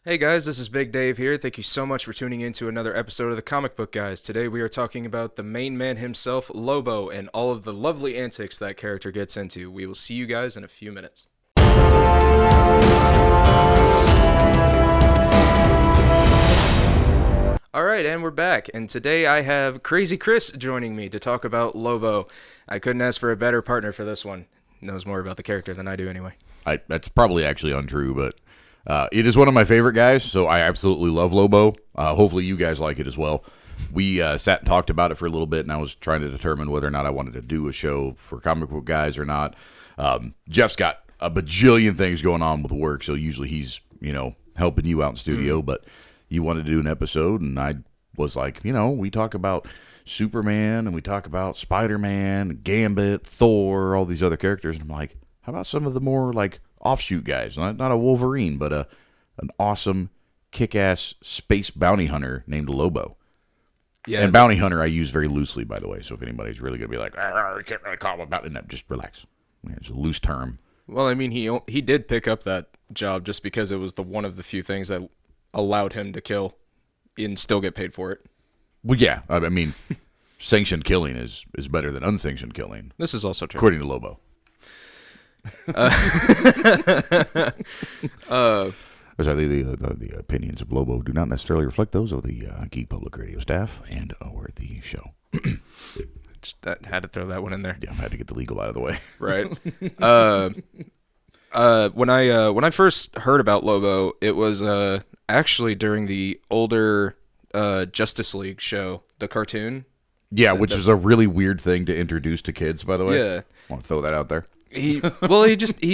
Hey guys, this is Big Dave here. Thank you so much for tuning in to another episode of the Comic Book Guys. Today we are talking about the main man himself, Lobo, and all of the lovely antics that character gets into. We will see you guys in a few minutes. Alright, and we're back, and today I have Crazy Chris joining me to talk about Lobo. I couldn't ask for a better partner for this one. Knows more about the character than I do anyway. That's probably actually untrue, but it is one of my favorite guys, so I absolutely love Lobo. Hopefully you guys like it as well. We sat and talked about it for a little bit, and I was trying to determine whether or not I wanted to do a show for Comic Book Guys or not. Jeff's got a bajillion things going on with work, so usually he's, helping you out in studio, but you wanted to do an episode, and I was like, we talk about Superman, and we talk about Spider-Man, Gambit, Thor, all these other characters, and I'm like, how about some of the more, offshoot guys? Not a Wolverine, but an awesome, kick-ass space bounty hunter named Lobo. Yeah, and bounty hunter I use very loosely, by the way, so if anybody's really going to be like, I can't really call him a bounty, just relax. It's a loose term. Well, I mean, he did pick up that job just because it was one of the few things that allowed him to kill and still get paid for it. Well, yeah, I mean, sanctioned killing is better than unsanctioned killing. This is also true. According to Lobo. The opinions of Lobo do not necessarily reflect those of the Geek Public Radio staff and or the show. Just had to throw that one in there. Yeah, I had to get the legal out of the way. Right. When I first heard about Lobo, it was actually during the older Justice League show, the cartoon. Yeah, which is a really weird thing to introduce to kids, by the way. Yeah. I want to throw that out there. He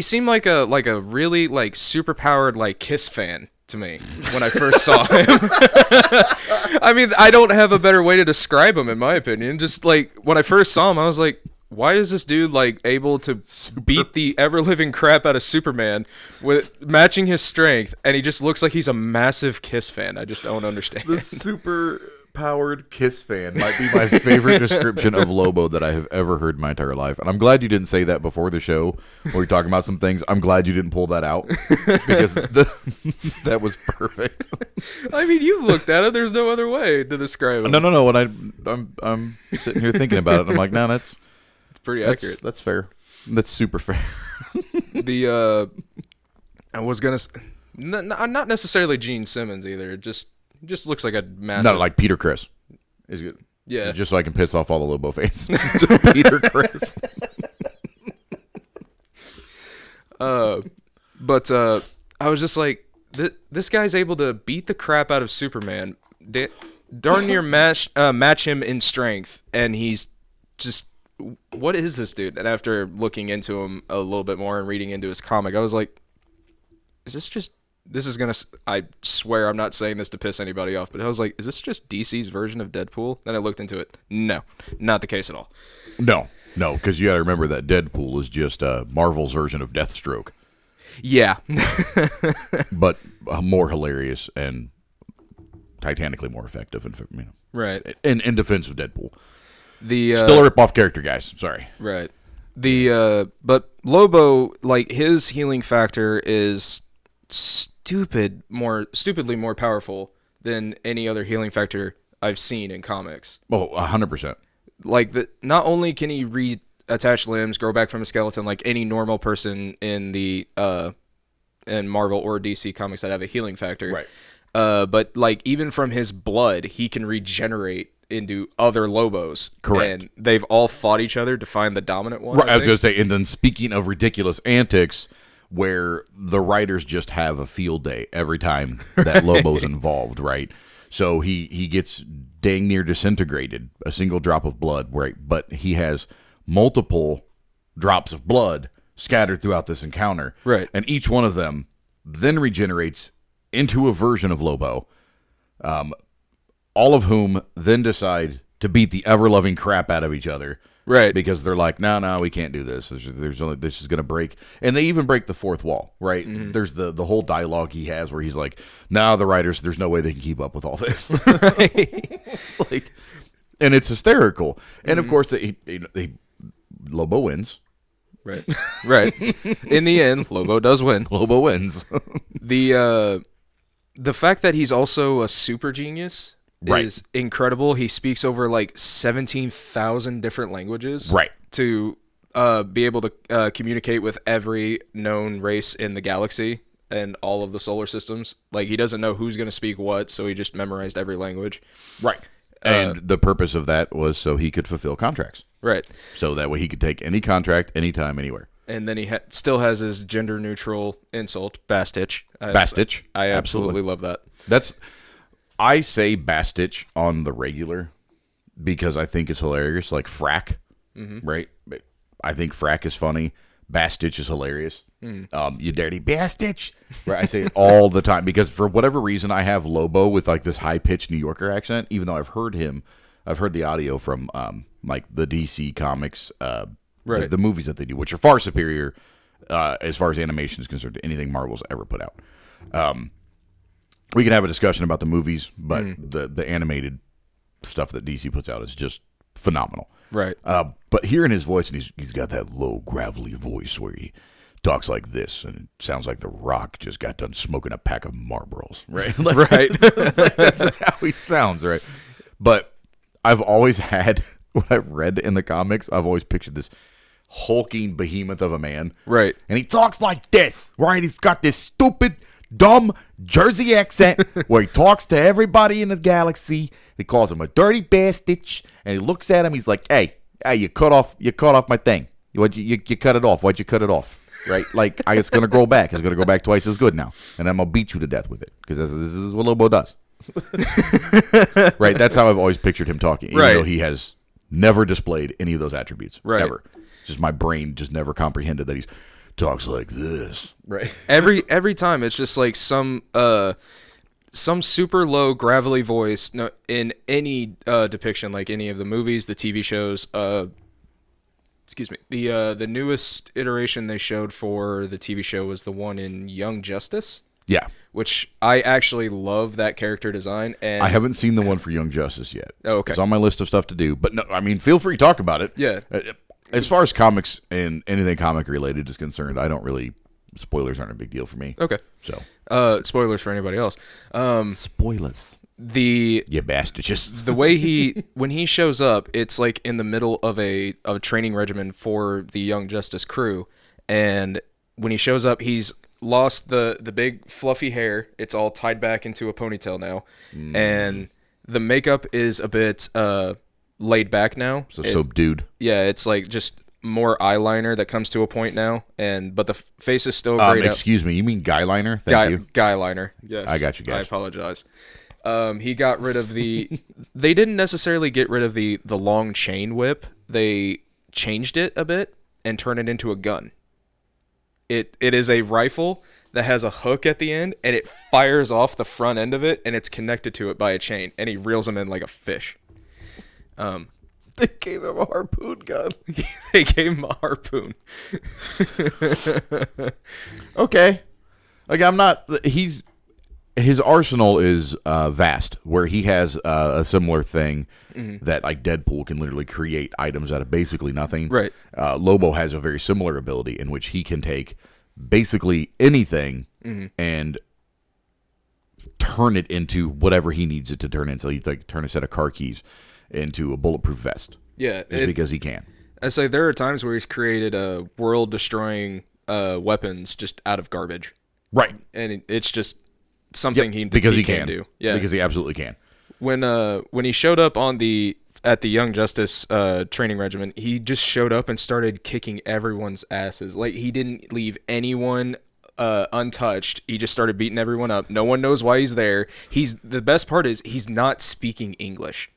seemed like a really super powered Kiss fan to me when I first saw him. I mean, I don't have a better way to describe him in my opinion. Just when I first saw him, I was like, why is this dude able to beat the ever-living crap out of Superman with matching his strength, and he just looks like he's a massive Kiss fan? I just don't understand. The super-powered Kiss fan might be my favorite description of Lobo that I have ever heard in my entire life. And I'm glad you didn't say that before the show when we were talking about some things. I'm glad you didn't pull that out because that was perfect. I mean, you've looked at it. There's no other way to describe it. No. When I'm sitting here thinking about it, I'm like, no, that's pretty accurate. That's fair. That's super fair. I was gonna not necessarily Gene Simmons either. It just looks like a massive. No, like Peter Criss is good. Yeah, just so I can piss off all the Lobo fans. Peter Criss. But I was just like, this guy's able to beat the crap out of Superman, darn near match him in strength, and he's just. What is this dude? And after looking into him a little bit more and reading into his comic, I was like, I swear I'm not saying this to piss anybody off, but I was like, is this just DC's version of Deadpool? Then I looked into it. No, not the case at all. No, because you got to remember that Deadpool is just Marvel's version of Deathstroke. Yeah. But more hilarious and titanically more effective. Right. In defense of Deadpool. Still a rip-off character, guys. Sorry. Right. But Lobo, his healing factor is stupidly more powerful than any other healing factor I've seen in comics. Oh, 100%. Not only can he reattach limbs, grow back from a skeleton like any normal person in the in Marvel or DC comics that have a healing factor. Right. But even from his blood, he can regenerate into other Lobos. Correct. And they've all fought each other to find the dominant one. Right, I was going to say, and then speaking of ridiculous antics, where the writers just have a field day every time that Lobo's involved, right? So he gets dang near disintegrated, a single drop of blood, right? But he has multiple drops of blood scattered throughout this encounter. Right. And each one of them then regenerates into a version of Lobo, all of whom then decide to beat the ever-loving crap out of each other. Right. Because they're like, no, we can't do this. This is going to break. And they even break the fourth wall, right? Mm-hmm. There's the whole dialogue he has where he's like, no, the writers, there's no way they can keep up with all this. Right. And it's hysterical. And, of course, Lobo wins. Right. Right. In the end, Lobo does win. Lobo wins. the fact that he's also a super genius is incredible. He speaks over like 17,000 different languages. Right. To be able to communicate with every known race in the galaxy and all of the solar systems. Like, he doesn't know who's going to speak what, so he just memorized every language. Right. And the purpose of that was so he could fulfill contracts. Right. So that way he could take any contract, anytime, anywhere. And then he still has his gender-neutral insult, Bastitch. Bastitch. I absolutely love that. I say Bastitch on the regular because I think it's hilarious. Like frack, right? I think frack is funny. Bastitch is hilarious. You dirty Bastitch. Right? I say it all the time because for whatever reason I have Lobo with like this high-pitched New Yorker accent, even though I've heard the audio from like the DC Comics the movies that they do, which are far superior as far as animation is concerned to anything Marvel's ever put out. We can have a discussion about the movies, but the animated stuff that DC puts out is just phenomenal. Right. But hearing his voice, and he's got that low, gravelly voice where he talks like this, and it sounds like The Rock just got done smoking a pack of Marlboros. Right. Right. That's how he sounds, right? But I've always had, what I've read in the comics, I've always pictured this hulking behemoth of a man. Right. And he talks like this, right? He's got this stupid, dumb Jersey accent where he talks to everybody in the galaxy. He calls him a dirty bastard, and he looks at him. He's like, "Hey, you cut off my thing. You cut it off. Why'd you cut it off? Right? Like it's gonna grow back. It's gonna go back twice as good now, and I'm gonna beat you to death with it because this is what Lobo does." Right? That's how I've always pictured him talking, even though he has never displayed any of those attributes. Right. Ever. Just my brain just never comprehended that he talks like this. Right. Every time it's just like some super low gravelly voice in any depiction, like any of the movies, the TV shows. Excuse me. The newest iteration they showed for the TV show was the one in Young Justice. Yeah. Which I actually love that character design. And I haven't seen the one for Young Justice yet. Oh, okay. It's on my list of stuff to do. But no, I mean, feel free to talk about it. Yeah. As far as comics and anything comic related is concerned, I don't really. Spoilers aren't a big deal for me. Okay. So. Spoilers for anybody else. Spoilers. You bastards. The way when he shows up, it's like in the middle of a training regimen for the Young Justice crew, and when he shows up, he's lost the big fluffy hair. It's all tied back into a ponytail now, and the makeup is a bit laid back now. So subdued. Yeah, it's like just more eyeliner that comes to a point now, but the face is still great. Excuse me, you mean guy liner? Thank you. Guy liner. Yes, I got you guys. I apologize. He got rid of they didn't necessarily get rid of the long chain whip. They changed it a bit and turned it into a gun. It is a rifle that has a hook at the end, and it fires off the front end of it, and it's connected to it by a chain, and he reels him in like a fish. They gave him a harpoon gun. They gave him a harpoon. Okay. Like, I'm not... His arsenal is vast, where he has a similar thing that, like, Deadpool can literally create items out of basically nothing. Right. Lobo has a very similar ability in which he can take basically anything and turn it into whatever he needs it to turn into. He like turn a set of car keys into a bulletproof vest. Yeah. Just because he can. I say there are times where he's created world-destroying weapons just out of garbage. Right. And it's just something he can do. Yeah. Because he absolutely can. When he showed up at the Young Justice training regiment, he just showed up and started kicking everyone's asses. Like, he didn't leave anyone untouched. He just started beating everyone up. No one knows why he's there. The best part is he's not speaking English.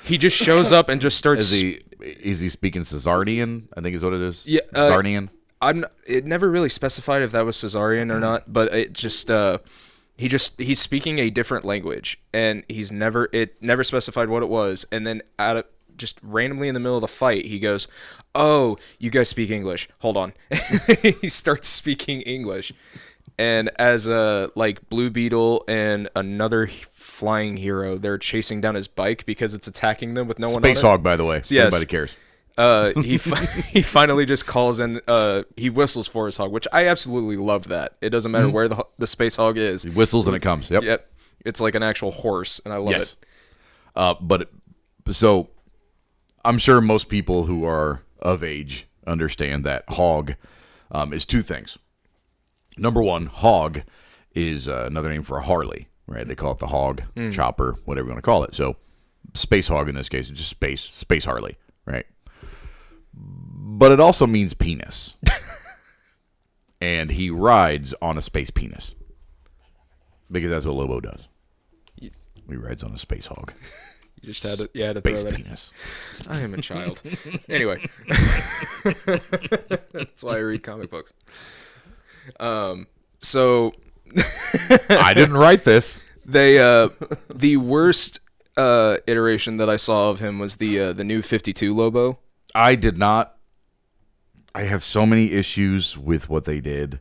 He just shows up and just starts. Is he speaking Caesardian? I think is what it is. Yeah, Caesardian. It never really specified if that was Caesarian or not, but it just he's speaking a different language, and it never specified what it was, and then just randomly in the middle of the fight, he goes, "Oh, you guys speak English? Hold on." He starts speaking English, and as Blue Beetle and another flying hero, they're chasing down his bike because it's attacking them with no one on it. Space Hog, by the way. So, yes. Nobody cares. He finally just calls in. He whistles for his hog, which I absolutely love. That it doesn't matter where the space hog is. He whistles and it comes. Yep. Yep. It's like an actual horse, and I love it. So I'm sure most people who are of age understand that hog is two things. Number one, hog is another name for a Harley, right? They call it the hog, chopper, whatever you want to call it. So space hog in this case is just space Harley, right? But it also means penis. And he rides on a space penis. Because that's what Lobo does. He rides on a space hog. You just had to Space throw that. penis. I am a child. Anyway. That's why I read comic books. So I didn't write this. they the worst iteration that I saw of him was the new 52 Lobo. I did not. I have so many issues with what they did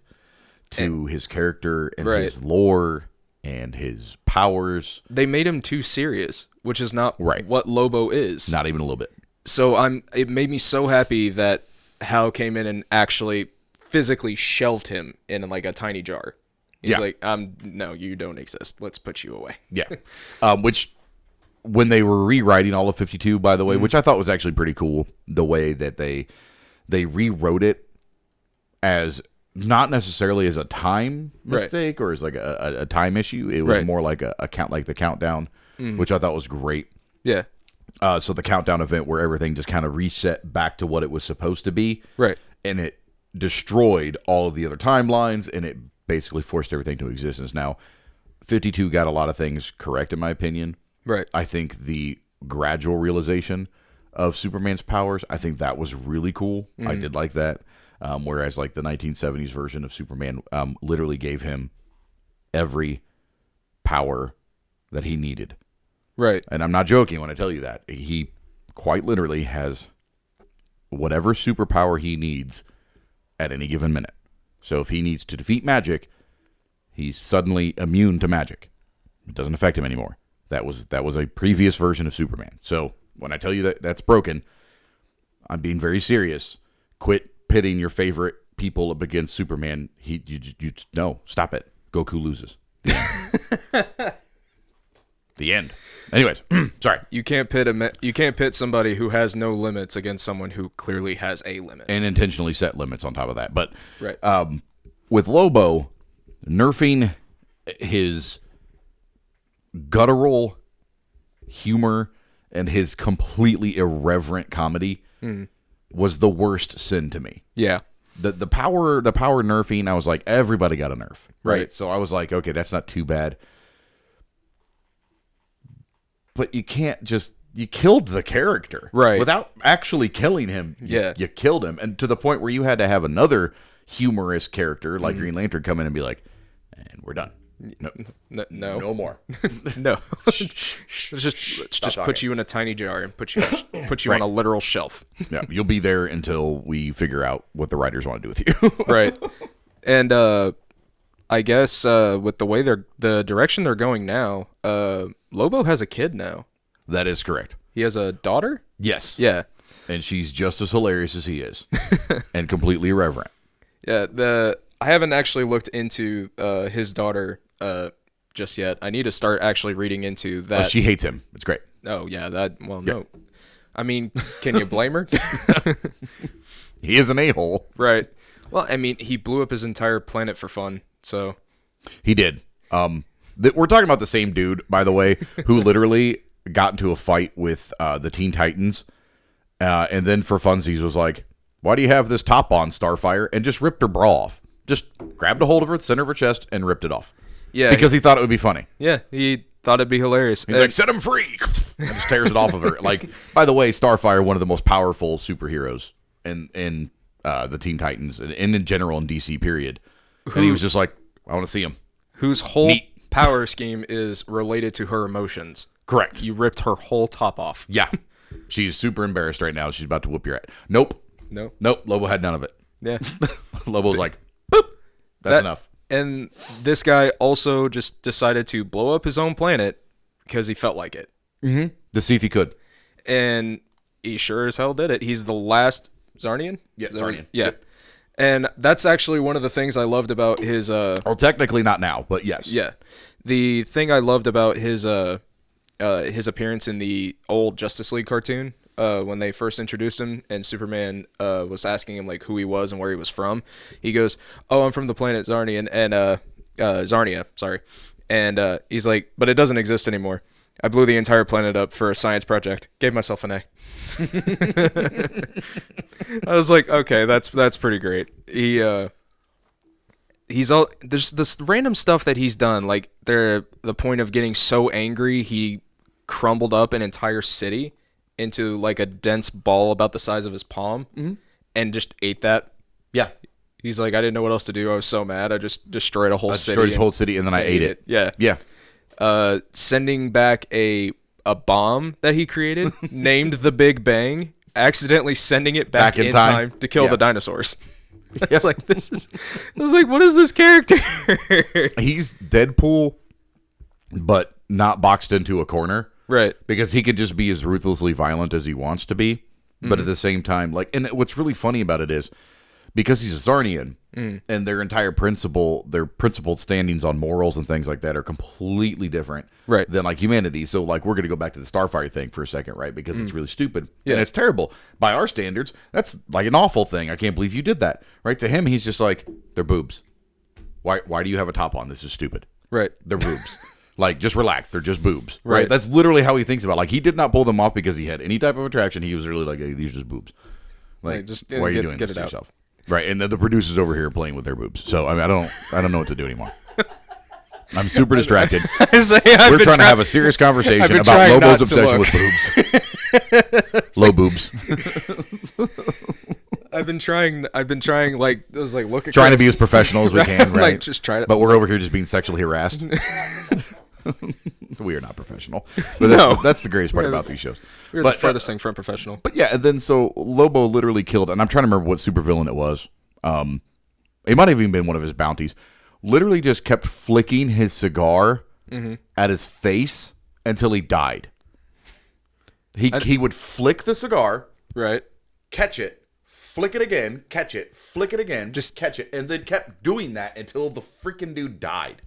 to his character and his lore and his powers. They made him too serious, which is not Right. what Lobo is. Not even a little bit. So it made me so happy that Hal came in and actually physically shelved him in like a tiny jar. He's like, no, you don't exist. Let's put you away. Yeah. Which, when they were rewriting all of 52, by the way, which I thought was actually pretty cool, the way that they rewrote it as not necessarily as a time mistake or as like a time issue. It was more like a count, like the countdown, which I thought was great. Yeah. So the countdown event where everything just kind of reset back to what it was supposed to be. Right. And it destroyed all of the other timelines, and it basically forced everything to existence. Now, 52 got a lot of things correct, in my opinion. Right. I think the gradual realization of Superman's powers, I think that was really cool. I did like that. Whereas like the 1970s version of Superman literally gave him every power that he needed. Right. And I'm not joking when I tell you that. He quite literally has whatever superpower he needs at any given minute. So if he needs to defeat magic, he's suddenly immune to magic. It doesn't affect him anymore. That was a previous version of Superman. So when I tell you that that's broken, I'm being very serious. Quit pitting your favorite people up against Superman. No, stop it. Goku loses. The end. Anyways, sorry. You can't pit somebody who has no limits against someone who clearly has a limit. And intentionally set limits on top of that. But right. With Lobo, nerfing his guttural humor and his completely irreverent comedy was the worst sin to me. Yeah. The power nerfing, I was like, everybody got a nerf. Right. So I was like, okay, that's not too bad. But you can't just, you killed the character. Right. Without actually killing him, you killed him. And to the point where you had to have another humorous character like Green Lantern come in and be like, and we're done. No more. No. let's just put you in a tiny jar and put you on a literal shelf. Yeah, you'll be there until we figure out what the writers want to do with you. Right. And I guess with the way the direction they're going now, Lobo has a kid now. That is correct. He has a daughter? Yes. Yeah. And she's just as hilarious as he is. And completely irreverent. Yeah, I haven't actually looked into his daughter just yet. I need to start actually reading into that. Oh, she hates him. It's great. Oh, yeah, no. I mean, can you blame her? He is an a-hole. Right. Well, I mean, he blew up his entire planet for fun, so. He did. We're talking about the same dude, by the way, who literally got into a fight with the Teen Titans, and then for funsies was like, why do you have this top on, Starfire? And just ripped her bra off. Just grabbed a hold of her, the center of her chest, and ripped it off. Yeah. Because he thought it would be funny. Yeah, he thought it'd be hilarious. He's like, set him free! And just tears it off of her. Like, by the way, Starfire, one of the most powerful superheroes in the Teen Titans, and in general in DC, period. And he was just like, I want to see him. Whose whole power scheme is related to her emotions. Correct. You ripped her whole top off. Yeah. She's super embarrassed right now. She's about to whoop your ass. Nope. Lobo had none of it. Yeah. Lobo's like, boop. That's enough. And this guy also just decided to blow up his own planet because he felt like it. Mm-hmm. To see if he could. And he sure as hell did it. He's the last Zarnian? Yeah, Zarnian. Yeah. Yep. And that's actually one of the things I loved about his Well, technically not now, but yes. Yeah. The thing I loved about his appearance in the old Justice League cartoon, when they first introduced him and Superman was asking him like who he was and where he was from, he goes, "Oh, I'm from the planet Zarnian and Zarnia, sorry." And he's like, "But it doesn't exist anymore. I blew the entire planet up for a science project. Gave myself an A." I was like, okay, that's pretty great. He's all there's this random stuff that he's done, like the point of getting so angry he crumbled up an entire city into like a dense ball about the size of his palm, and just ate that. Yeah. He's like, I didn't know what else to do. I was so mad. I just destroyed a whole city. Destroyed his whole city, and then I ate it. Yeah. Yeah. Sending back a bomb that he created named the Big Bang, accidentally sending it back in time to kill the dinosaurs. It's like, I was like, what is this character? He's Deadpool, but not boxed into a corner. Right. Because he could just be as ruthlessly violent as he wants to be. But at the same time, like, and what's really funny about it is, because he's a Zarnian, and their entire principled standings on morals and things like that are completely different than like humanity. So like, we're going to go back to the Starfire thing for a second, right? Because it's really stupid. Yeah. And it's terrible. By our standards, that's like an awful thing. I can't believe you did that. Right? To him, he's just like, they're boobs. Why do you have a top on? This is stupid. Right. They're boobs. Like, just relax. They're just boobs. Right? That's literally how he thinks about it. Like, he did not pull them off because he had any type of attraction. He was really like, hey, these are just boobs. Like, just why are you doing this to yourself? Right, and the producers over here are playing with their boobs. So I mean, I don't know what to do anymore. I'm super distracted. We're trying to have a serious conversation about Lobo's obsession with boobs. Low boobs. I've been trying. Like, I was like, look at trying to be as professional as we can. Right. Like, just try to. But we're over here just being sexually harassed. We are not professional. But that's the greatest part about these shows. We're the furthest thing from professional. But yeah, and then so Lobo literally killed, and I'm trying to remember what supervillain it was. It might have even been one of his bounties. Literally just kept flicking his cigar at his face until he died. He would flick the cigar, right? Catch it, flick it again, catch it, flick it again, just catch it, and then kept doing that until the freaking dude died.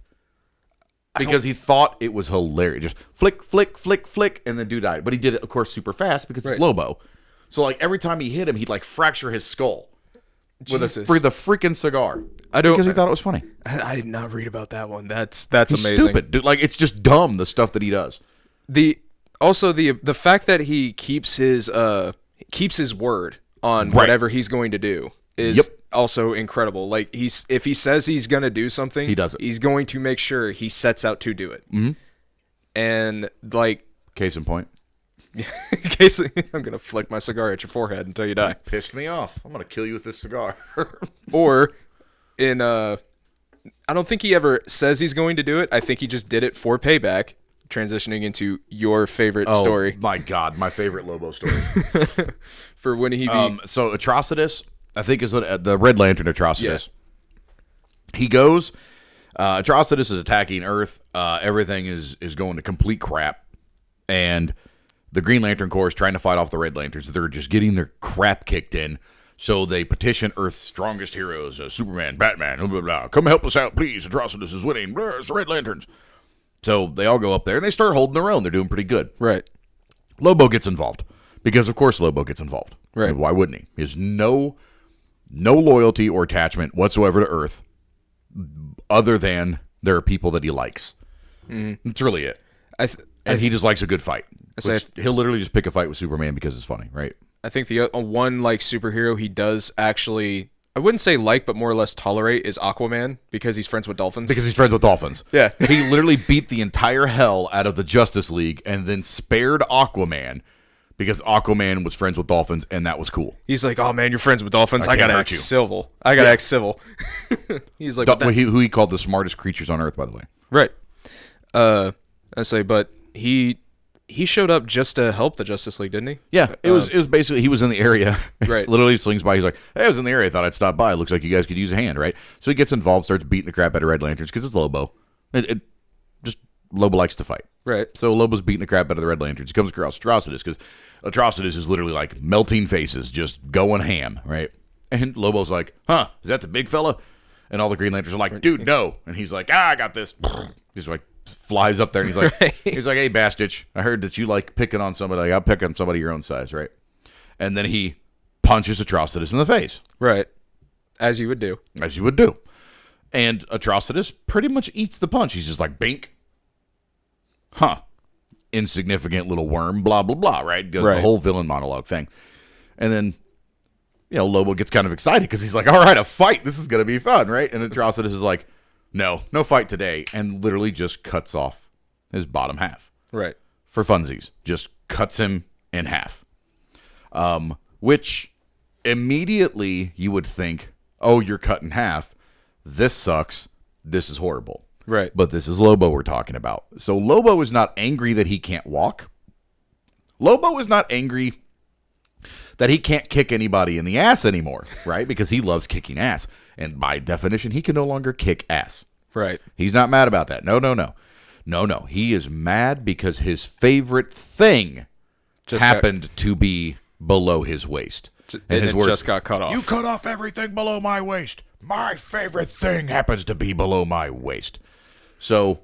Because he thought it was hilarious. Just flick, flick, flick, flick, and the dude died. But he did it, of course, super fast because it's Lobo. So, like, every time he hit him, he'd, like, fracture his skull for the freaking cigar. Because he thought it was funny. I did not read about that one. That's amazing. Stupid, dude. Like, it's just dumb, the stuff that he does. The fact that he keeps his word on whatever he's going to do is also incredible. Like, if he says he's going to do something, he does it. He's going to make sure he sets out to do it. Mm-hmm. And like, case in point. I'm going to flick my cigar at your forehead until you die. Pissed me off. I'm going to kill you with this cigar. Or in I don't think he ever says he's going to do it. I think he just did it for payback. Transitioning into your favorite story. My God, my favorite Lobo story. For when he so Atrocitus, I think is what the Red Lantern Atrocitus. Yeah. He goes. Atrocitus is attacking Earth. Everything is going to complete crap, and the Green Lantern Corps is trying to fight off the Red Lanterns. They're just getting their crap kicked in. So they petition Earth's strongest heroes, Superman, Batman, blah, blah, blah. Come help us out, please. Atrocitus is winning. It's the Red Lanterns. So they all go up there, and they start holding their own. They're doing pretty good. Right. Lobo gets involved. Because, of course, Lobo gets involved. Right. And why wouldn't he? He has no loyalty or attachment whatsoever to Earth other than there are people that he likes. Mm-hmm. That's really it. And he just likes a good fight. He'll literally just pick a fight with Superman because it's funny, right? I think the one like superhero he does actually, I wouldn't say like, but more or less tolerate is Aquaman because he's friends with dolphins. Because he's friends with dolphins. Yeah. He literally beat the entire hell out of the Justice League and then spared Aquaman because Aquaman was friends with dolphins and that was cool. He's like, oh man, you're friends with dolphins. I gotta act civil. Act civil. He's like, who he called the smartest creatures on Earth, by the way. Right. I say, but he showed up just to help the Justice League, didn't he? Yeah, it was basically he was in the area. Right. Literally swings by. He's like, hey, I was in the area. I thought I'd stop by. It looks like you guys could use a hand, right? So he gets involved, starts beating the crap out of Red Lanterns because it's Lobo. It just Lobo likes to fight. Right. So Lobo's beating the crap out of the Red Lanterns. He comes across Atrocitus because Atrocitus is literally like melting faces, just going ham, right? And Lobo's like, huh, is that the big fella? And all the Green Lanterns are like, dude, no. And he's like, I got this. He's like, flies up there and he's like, Right. he's like, hey, Bastich, I heard that you like picking on somebody. Like, I'll pick on somebody your own size, right? And then he punches Atrocitus in the face. Right. As you would do. As you would do. And Atrocitus pretty much eats the punch. He's just like, bink. Huh. Insignificant little worm, blah, blah, blah, right? Does the whole villain monologue thing. And then, Lobo gets kind of excited because he's like, all right, a fight. This is going to be fun, right? And Atrocitus is like, no fight today. And literally just cuts off his bottom half. Right. For funsies. Just cuts him in half. Which immediately you would think, oh, you're cut in half. This sucks. This is horrible. Right. But this is Lobo we're talking about. So Lobo is not angry that he can't walk. Lobo is not angry that he can't kick anybody in the ass anymore, right? Because he loves kicking ass. And by definition, he can no longer kick ass. Right. He's not mad about that. No. He is mad because his favorite thing happened to be below his waist. And his words just got cut off. You cut off everything below my waist. My favorite thing happens to be below my waist. So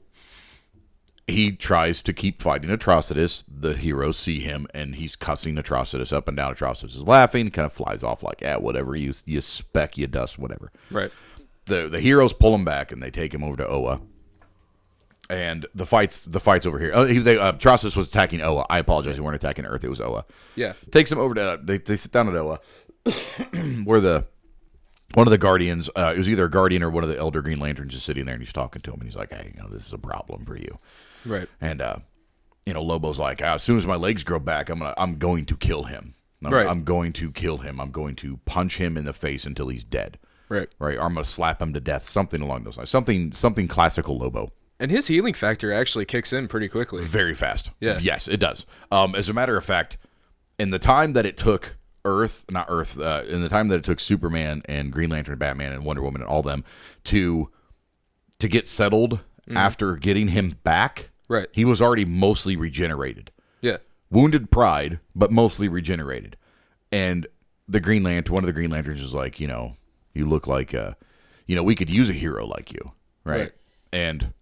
he tries to keep fighting Atrocitus. The heroes see him, and he's cussing Atrocitus up and down. Atrocitus is laughing, kind of flies off like, whatever, you speck, you dust, whatever. Right. The heroes pull him back, and they take him over to Oa. And the fight's over here. Atrocitus was attacking Oa. I apologize. They weren't attacking Earth. It was Oa. Yeah. Takes him over to... They sit down at Oa, where one of the Guardians, it was either a Guardian or one of the Elder Green Lanterns is sitting there, and he's talking to him, and he's like, hey, this is a problem for you. Right. And, Lobo's like, as soon as my legs grow back, I'm going to kill him. I'm going to kill him. I'm going to punch him in the face until he's dead. Right. Right. Or I'm going to slap him to death. Something along those lines. Something classical Lobo. And his healing factor actually kicks in pretty quickly. Very fast. Yeah. Yes, it does. As a matter of fact, in the time that it took in the time that it took Superman and Green Lantern, Batman and Wonder Woman and all them to get settled after getting him back, right, he was already mostly regenerated. Yeah. Wounded pride, but mostly regenerated. And one of the Green Lanterns is like, you look like, we could use a hero like you, right? And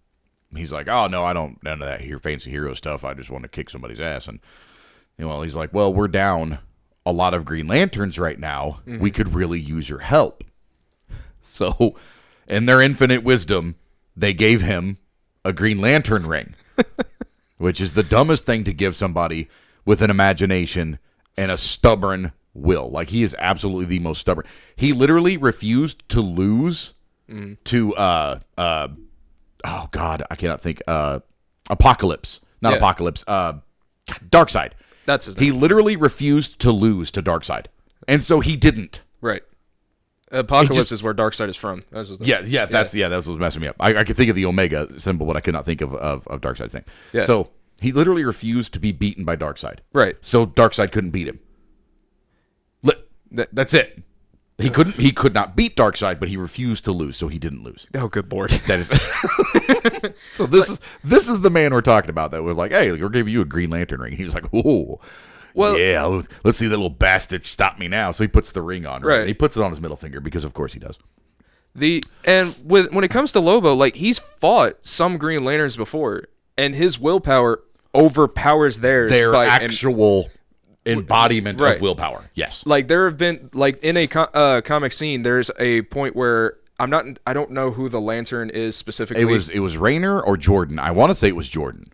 he's like, oh, no, I don't, none of that here fancy hero stuff. I just want to kick somebody's ass. And, he's like, well, we're down a lot of Green Lanterns right now. Mm-hmm. We could really use your help. So, in their infinite wisdom, they gave him a Green Lantern ring, which is the dumbest thing to give somebody with an imagination and a stubborn will. Like, he is absolutely the most stubborn. He literally refused to lose to, oh, God, I cannot think, Apocalypse. Not Apocalypse, Darkseid. That's his name. He literally refused to lose to Darkseid. And so he didn't. Right. Apocalypse is where Darkseid is from. That's what's messing me up. I could think of the Omega symbol, but I could not think of Darkseid's name. Yeah. So he literally refused to be beaten by Darkseid. Right. So Darkseid couldn't beat him. That's it. He could not beat Darkseid, but he refused to lose, so he didn't lose. Oh, good lord. That is. So this is the man we're talking about that was like, hey, we're giving you a Green Lantern ring. He was like, oh, well, yeah, let's see that little bastard stop me now. So he puts the ring on. Right. He puts it on his middle finger because, of course, he does. When it comes to Lobo, like, he's fought some Green Lanterns before, and his willpower overpowers theirs. Their actual embodiment of willpower. Yes. Like, there have been, like, in a comic scene, there's a point where I don't know who the Lantern is specifically. It was Raynor or Jordan. I want to say it was Jordan.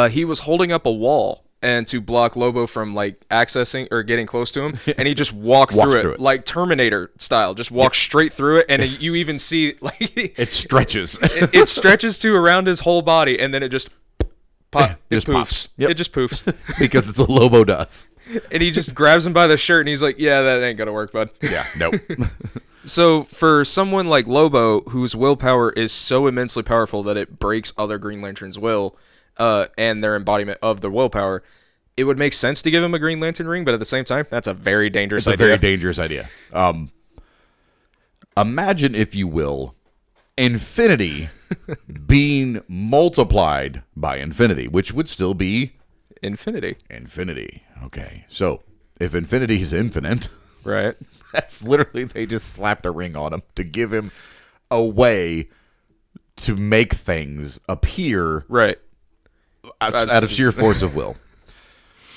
He was holding up a wall and to block Lobo from, like, accessing or getting close to him, and he just walked through it like Terminator style, just walked straight through it, and you even see, like, it stretches. it stretches to around his whole body, and then it just poofs. Yep. It just poofs because it's what Lobo does. And he just grabs him by the shirt, and he's like, "Yeah, that ain't gonna work, bud." Yeah, nope. So for someone like Lobo, whose willpower is so immensely powerful that it breaks other Green Lanterns' will, and their embodiment of the willpower, it would make sense to give him a Green Lantern ring, but at the same time, that's a very dangerous idea. It's a very dangerous idea. Imagine, if you will, infinity being multiplied by infinity, which would still be Infinity. infinity. Okay, so if infinity is infinite, Right. that's literally, they just slapped a ring on him to give him a way to make things appear Right. out of sheer force of will.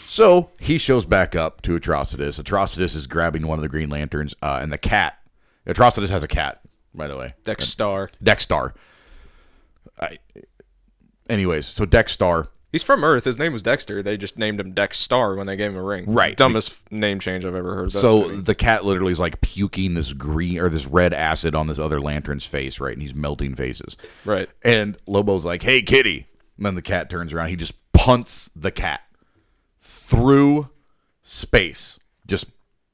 So he shows back up to Atrocitus. Atrocitus is grabbing one of the Green Lanterns, and the cat. Atrocitus has a cat, by the way. Dexstar. Dexstar. Anyways, so Dexstar. He's from Earth. His name was Dexter. They just named him Dexstar when they gave him a ring. Right. Dumbest name change I've ever heard. So the cat literally is like puking this green or this red acid on this other lantern's face, right? And he's melting faces. Right. And Lobo's like, "Hey, kitty." And then the cat turns around. He just punts the cat through space. Just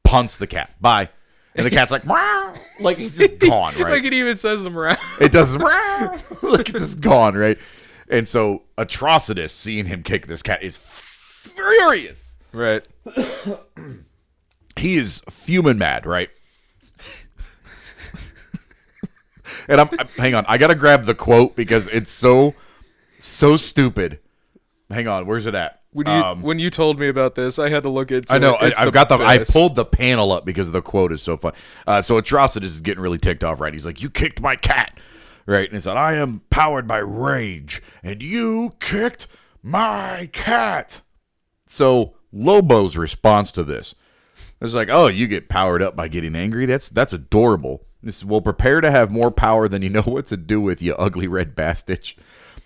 punts the cat. Bye. And the cat's like, "Meow." Like he's just gone, right? Like it even says them around. It does. Meow. Like it's just gone, right? And so Atrocitus, seeing him kick this cat, is furious. Right. He is fuming mad, right? And hang on, I gotta grab the quote because it's so stupid. Hang on, where's it at? When you told me about this, I had to look into I know. it. I pulled the panel up because the quote is so fun. So Atrocitus is getting really ticked off, right? He's like, "You kicked my cat." Right, and he said, "I am powered by rage, and you kicked my cat." So Lobo's response to this is like, "Oh, you get powered up by getting angry? That's adorable. This will prepare to have more power than you know what to do with, you ugly red bastard."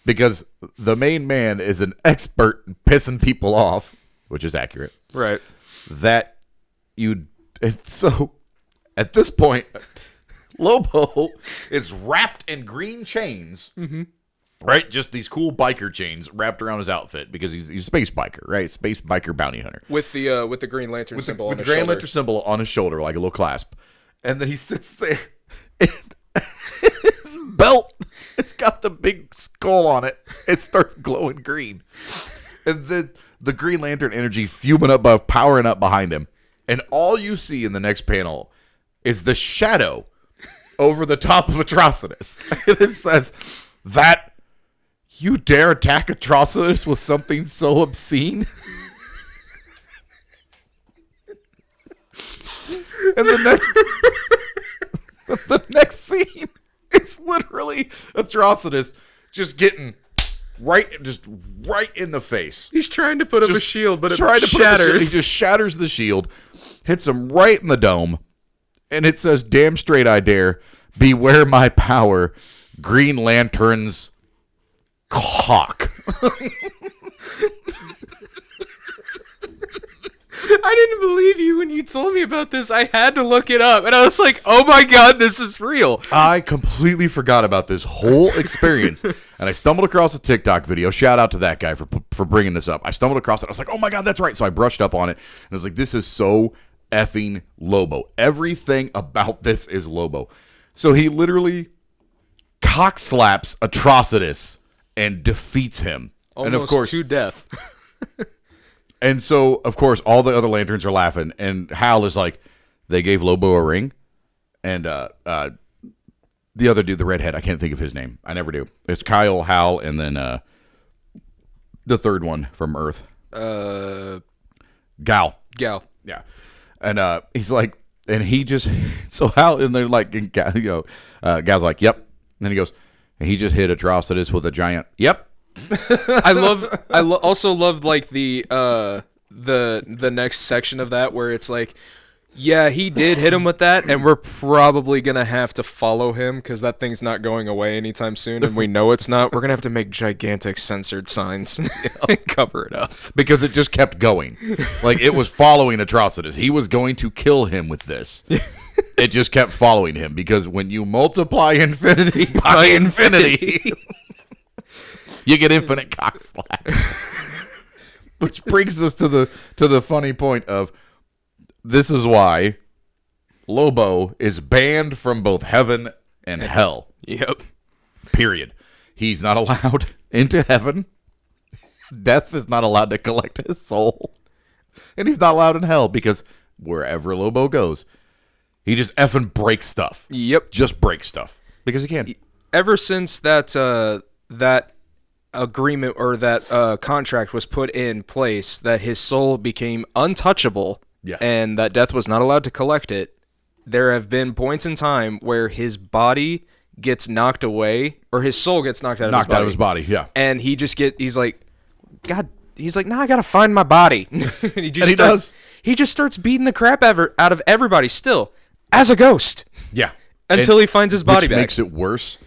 Because the main man is an expert in pissing people off, which is accurate. Right. And so at this point, Lobo is wrapped in green chains, right? Just these cool biker chains wrapped around his outfit because he's a space biker, right? Space biker bounty hunter With the Green Lantern symbol with on the his Green shoulder. Lantern symbol on his shoulder, like a little clasp. And then he sits there, and his belt, it's got the big skull on it. It starts glowing green, and then the Green Lantern energy powering up behind him, and all you see in the next panel is the shadow over the top of Atrocitus. And it says, "That you dare attack Atrocitus with something so obscene?" And the next scene is literally Atrocitus just getting right in the face. He's trying to put up a shield, but it He shatters. just shatters the shield, hits him right in the dome, and it says, "Damn straight I dare. Beware my power. Green Lantern's cock." I didn't believe you when you told me about this. I had to look it up, and I was like, "Oh my god, this is real." I completely forgot about this whole experience, and I stumbled across a TikTok video. Shout out to that guy for bringing this up. I stumbled across it. I was like, "Oh my god, that's right." So I brushed up on it, and I was like, "This is so effing Lobo. Everything about this is Lobo." So he literally cock slaps Atrocitus and defeats him. Almost and of course, to death. and so of course all the other lanterns are laughing, and Hal is like, "They gave Lobo a ring," and the other dude, the redhead, I can't think of his name. I never do. It's Kyle, Hal, and then the third one from Earth, Gal. Gal. Yeah, and he's like, and he just so Hal, and they're like, Gal's like, "Yep," and then he goes, and he just hit Atrocitus with a giant, "Yep." Also loved like the next section of that where it's like, yeah, he did hit him with that, and we're probably gonna have to follow him because that thing's not going away anytime soon, and we know it's not. We're gonna have to make gigantic censored signs and cover it up because it just kept going. Like it was following Atrocitus. He was going to kill him with this. It just kept following him because when you multiply infinity by infinity, you get infinite cock slaps. Which brings us to the funny point of this is why Lobo is banned from both heaven and hell. Yep. Period. He's not allowed into heaven. Death is not allowed to collect his soul. And he's not allowed in hell because wherever Lobo goes, he just effing breaks stuff. Yep. Just breaks stuff because he can. Ever since that agreement or that contract was put in place that his soul became untouchable and that death was not allowed to collect it, there have been points in time where his body gets knocked away or his soul gets knocked out Knocked out of his body, yeah. And he's like, God, he's like, nah, I gotta find my body. And he just starts beating the crap out of everybody still as a ghost. Yeah. Until he finds his body back. Which makes it worse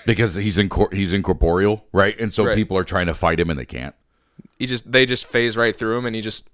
because he's incorporeal, right? And so people are trying to fight him and they can't. They just phase right through him and he just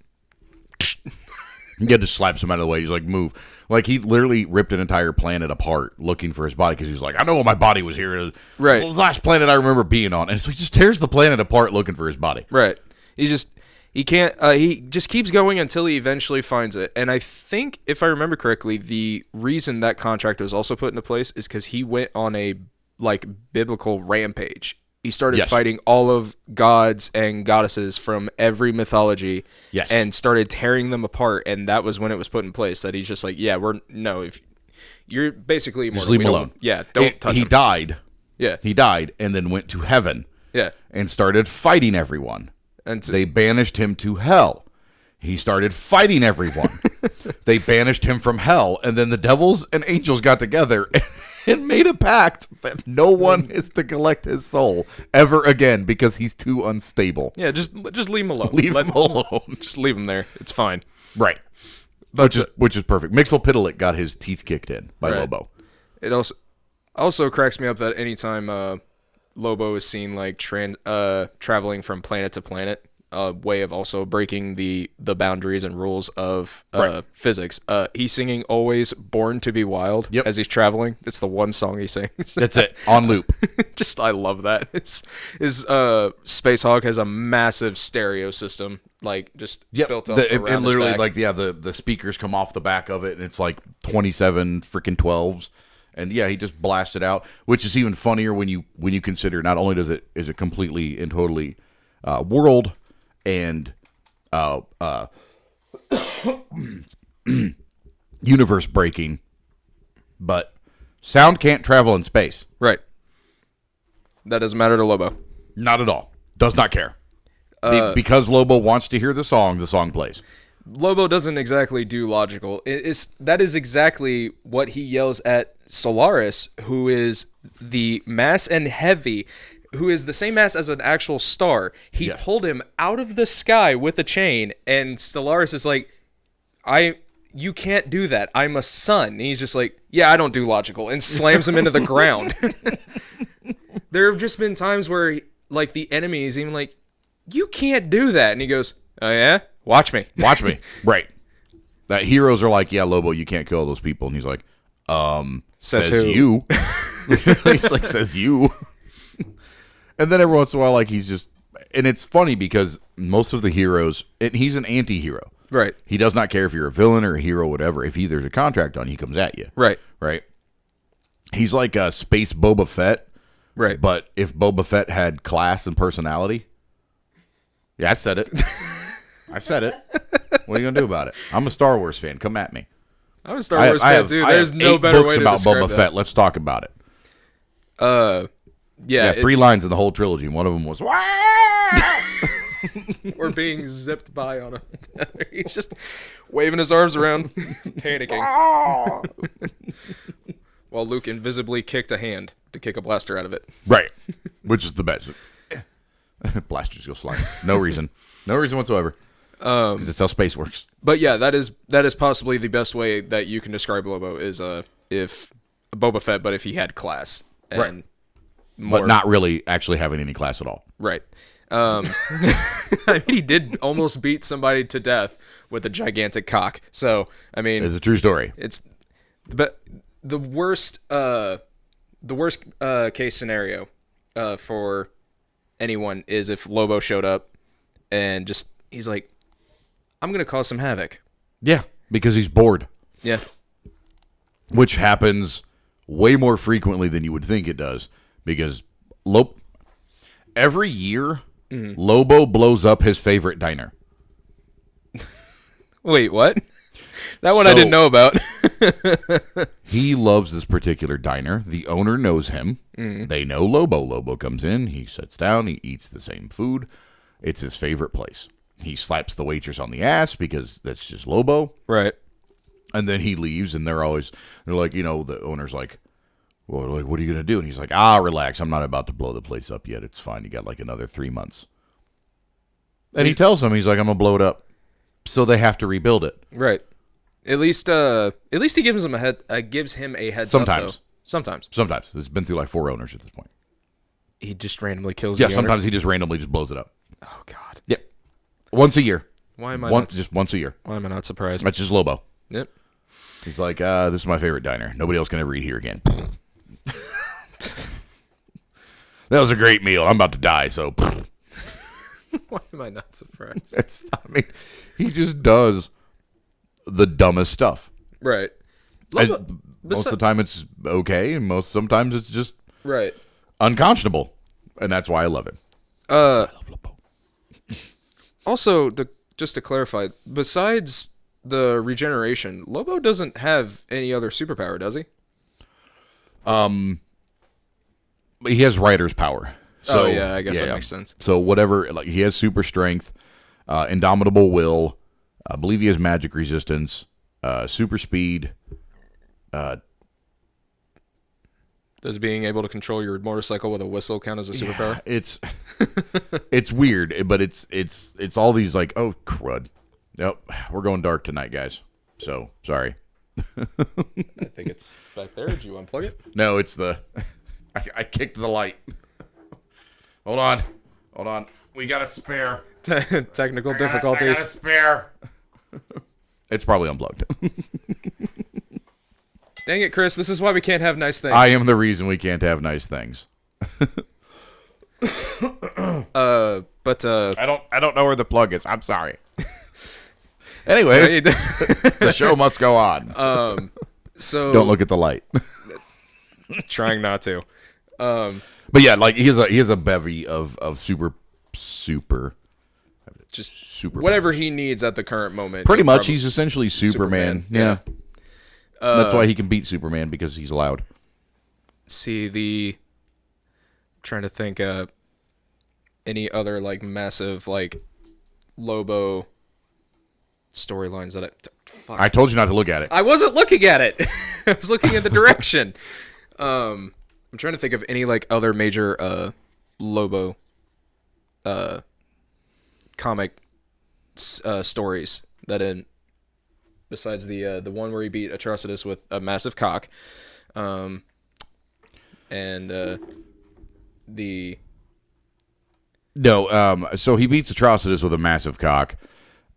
just slaps him out of the way. He's like, move. Like, he literally ripped an entire planet apart looking for his body because he was like, I know my body was here. Right. It's the last planet I remember being on. And so he just tears the planet apart looking for his body. Right. He just keeps going until he eventually finds it. And I think, if I remember correctly, the reason that contract was also put into place is because he went on a, like, biblical rampage. He started fighting all of gods and goddesses from every mythology and started tearing them apart. And that was when it was put in place that he's just like, if you're basically immortal. Just leave him alone. Don't touch him. He died. Yeah. He died and then went to heaven. Yeah. And started fighting everyone. And they banished him to hell. He started fighting everyone. They banished him from hell. And then the devils and angels got together and made a pact that no one is to collect his soul ever again because he's too unstable. Yeah, just leave him alone. Leave him alone. Just leave him there. It's fine. Right. But which is perfect. Mixelpidalic got his teeth kicked in by Lobo. It also cracks me up that anytime Lobo is seen like traveling from planet to planet, a way of also breaking the boundaries and rules of physics. He's singing "Always Born to Be Wild" as he's traveling. It's the one song he sings. That's it, on loop. I love that. His Space Hog has a massive stereo system, like built up around and literally his back. like the speakers come off the back of it, and it's like 27 freaking 12s. And he just blasted out, which is even funnier when you consider not only is it completely and totally world and universe breaking, but sound can't travel in space. Right. That doesn't matter to Lobo. Not at all. Does not care. Because Lobo wants to hear the song plays. Lobo doesn't exactly do logical. That is exactly what he yells at Solaris, who is the mass and heavy, who is the same mass as an actual star. He pulled him out of the sky with a chain, and Solaris is like, you can't do that. I'm a sun. And he's just like, yeah, I don't do logical, and slams him into the ground. There have just been times where, like, the enemy is even like, you can't do that. And he goes, oh, yeah? Watch me. Watch me. Right. That heroes are like, yeah, Lobo, you can't kill those people. And he's like, says you. He's like, says you. And then every once in a while, like, he's just, and it's funny because most of the heroes, and he's an anti-hero. Right. He does not care if you're a villain or a hero, whatever. If there's a contract on, he comes at you. Right. Right. He's like a space Boba Fett. Right. But if Boba Fett had class and personality, I said it. I said it. What are you gonna do about it? I'm a Star Wars fan. Come at me. I'm a Star Wars fan too. There's no better way to about describe Boba Fett. Let's talk about it. Yeah. 3 lines in the whole trilogy. And one of them was, or being zipped by on a tether. He's just waving his arms around, panicking. While Luke invisibly kicked a hand to kick a blaster out of it. Right. Which is the best. Blasters go flying. No reason. No reason whatsoever. Because it's how space works. But yeah, that is possibly the best way that you can describe Lobo is if Boba Fett, but if he had class. And right. But not really actually having any class at all. Right. I mean, he did almost beat somebody to death with a gigantic cock. So, I mean, it's a true story. But the worst case scenario for anyone is if Lobo showed up and he's like, I'm gonna cause some havoc. Yeah, because he's bored. Yeah, which happens way more frequently than you would think it does. Because every year, Lobo blows up his favorite diner. Wait, what? That one I didn't know about. He loves this particular diner. The owner knows him. They know Lobo. Lobo comes in. He sits down. He eats the same food. It's his favorite place. He slaps the waitress on the ass because that's just Lobo. Right. And then he leaves, and they're like, the owner's like, well, like, what are you going to do? And he's like, relax. I'm not about to blow the place up yet. It's fine. You got like another 3 months. And he tells them, he's like, I'm going to blow it up. So they have to rebuild it. Right. At least he gives him a heads up, though. Sometimes. It's been through like 4 owners at this point. He just randomly kills Yeah, the sometimes owner? he just randomly just blows it up. Oh, God. Yep. Once a year. Why am I just once a year. Why am I not surprised? That's just Lobo. Yep. He's like, this is my favorite diner. Nobody else can ever eat here again. That was a great meal. I'm about to die, so. Why am I not surprised? He just does the dumbest stuff. Right. Most of the time it's okay, and sometimes it's just right unconscionable, and that's why I love him. I love Lobo. Also, just to clarify, besides the regeneration, Lobo doesn't have any other superpower, does he? He has writer's power. So, I guess that makes sense. So whatever, like he has super strength, indomitable will. I believe he has magic resistance, super speed. Does being able to control your motorcycle with a whistle count as a superpower? It's weird, but it's all these like, oh crud. Nope, we're going dark tonight, guys. So sorry. I think it's back there. Did you unplug it? No, it's the. I kicked the light. Hold on. We got a spare. Technical difficulties. I got a spare. It's probably unplugged. Dang it, Chris. This is why we can't have nice things. I am the reason we can't have nice things. But I don't know where the plug is. I'm sorry. Anyways, the show must go on. So don't look at the light. Trying not to. But yeah, like he has a bevy of super just super whatever he needs at the current moment. Pretty much, he's essentially Superman. Yeah. That's why he can beat Superman, because he's loud. I'm trying to think any other like massive like Lobo storylines that I told you not to look at it. I wasn't looking at it. I was looking in the direction. I'm trying to think of any like other major Lobo comic stories that besides the one where he beat Atrocitus with a massive cock, and so he beats Atrocitus with a massive cock,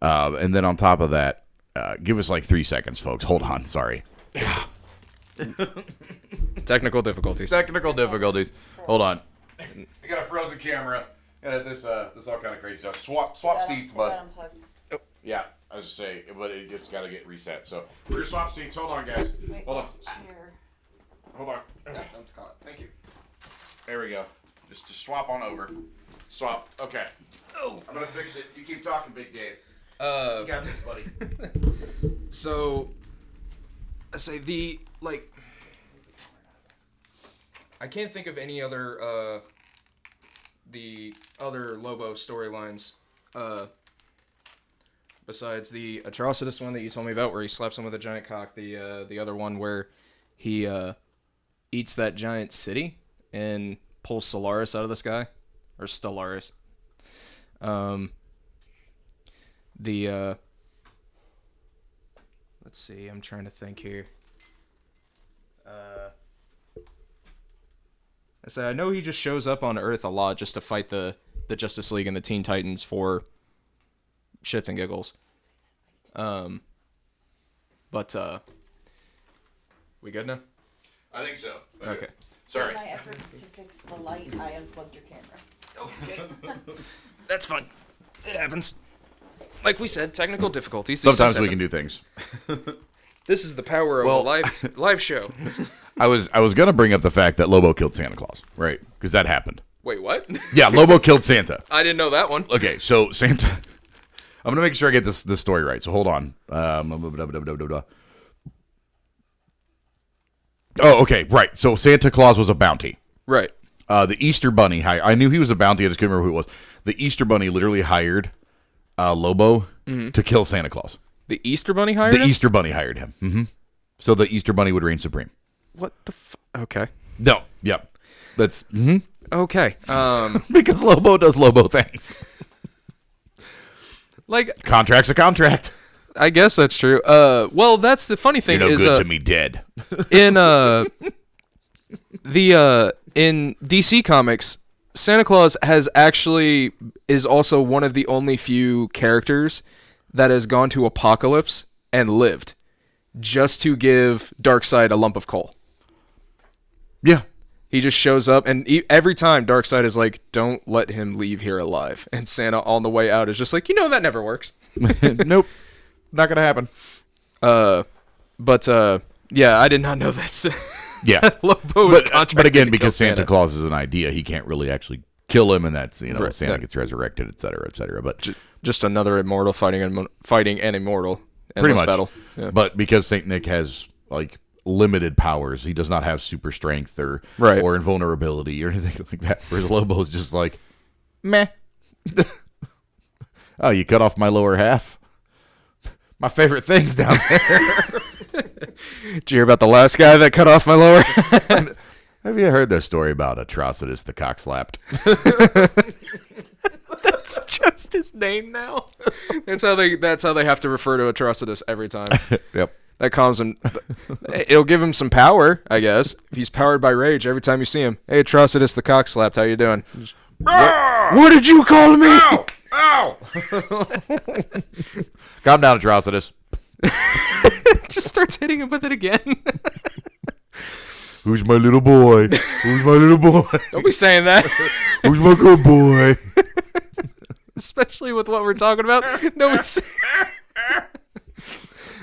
and then on top of that, give us like 3 seconds, folks. Hold on, sorry. Technical difficulties. Hold on. I got a frozen camera. This all kind of crazy stuff. Swap seats, bud. Oh. Yeah, I was just saying, but it just got to get reset. So we're gonna swap seats. Hold on, guys. Hold on. Hold on. Thank you. There we go. Just swap on over. Swap. Okay. Oh, I'm gonna fix it. You keep talking, Big Dave. You got this, buddy. So, I say I can't think of any other the other Lobo storylines besides the Atrocitus one that you told me about, where he slaps him with a giant cock. The other one where he eats that giant city and pulls Solaris out of the sky, or Stellaris. Let's see, I'm trying to think here. I know he just shows up on Earth a lot just to fight the Justice League and the Teen Titans for shits and giggles. But we good now? I think so. Okay. Sorry. In my efforts to fix the light, I unplugged your camera. Okay. That's fine. It happens. Like we said, technical difficulties. Sometimes we can do things. This is the power of a live show. I was gonna bring up the fact that Lobo killed Santa Claus, right? Because that happened. Wait, what? Yeah, Lobo killed Santa. I didn't know that one. Okay, so Santa. I'm gonna make sure I get this story right. So hold on. Oh, okay, right. So Santa Claus was a bounty. Right. The Easter Bunny I knew he was a bounty. I just couldn't remember who it was. The Easter Bunny literally hired Lobo to kill Santa Claus. The Easter Bunny hired him? Easter Bunny hired him. Mm-hmm. So the Easter Bunny would reign supreme. What the Okay. No. Yep. That's Okay. because Lobo does Lobo things. Like, Contract's a contract. I guess that's true. Well, that's the funny thing You're no is good to me dead. in in DC Comics, Santa Claus is also one of the only few characters that has gone to Apocalypse and lived, just to give Darkseid a lump of coal. Yeah. He just shows up, and every time Darkseid is like, "Don't let him leave here alive," and Santa on the way out is just like, that never works. Nope. Not gonna happen. But yeah, I did not know that. Yeah. Lobo was contracted but again, to kill because Santa Santa. Claus is an idea, he can't really actually kill him, and that's Right, Santa yeah. gets resurrected, et cetera, et cetera. But Just another immortal fighting an immortal. pretty Endless much. battle. Yeah. But because Saint Nick has like limited powers, he does not have super strength or invulnerability or anything like that. Whereas Lobo's just like, meh. Oh, you cut off my lower half. My favorite thing's down there. Did you hear about the last guy that cut off my lower? Have you heard the story about Atrocitus the cock slapped? That's just his name now. That's how they have to refer to Atrocitus every time. Yep. That calms him. It'll give him some power, I guess. If he's powered by rage every time you see him. Hey, Atrocitus the cock slapped. How you doing? What did you call me? Ow! Ow! Calm down, Atrocitus. Just starts hitting him with it again. Who's my little boy? Who's my little boy? Don't be saying that. Who's my good boy? Especially with what we're talking about. Nobody's.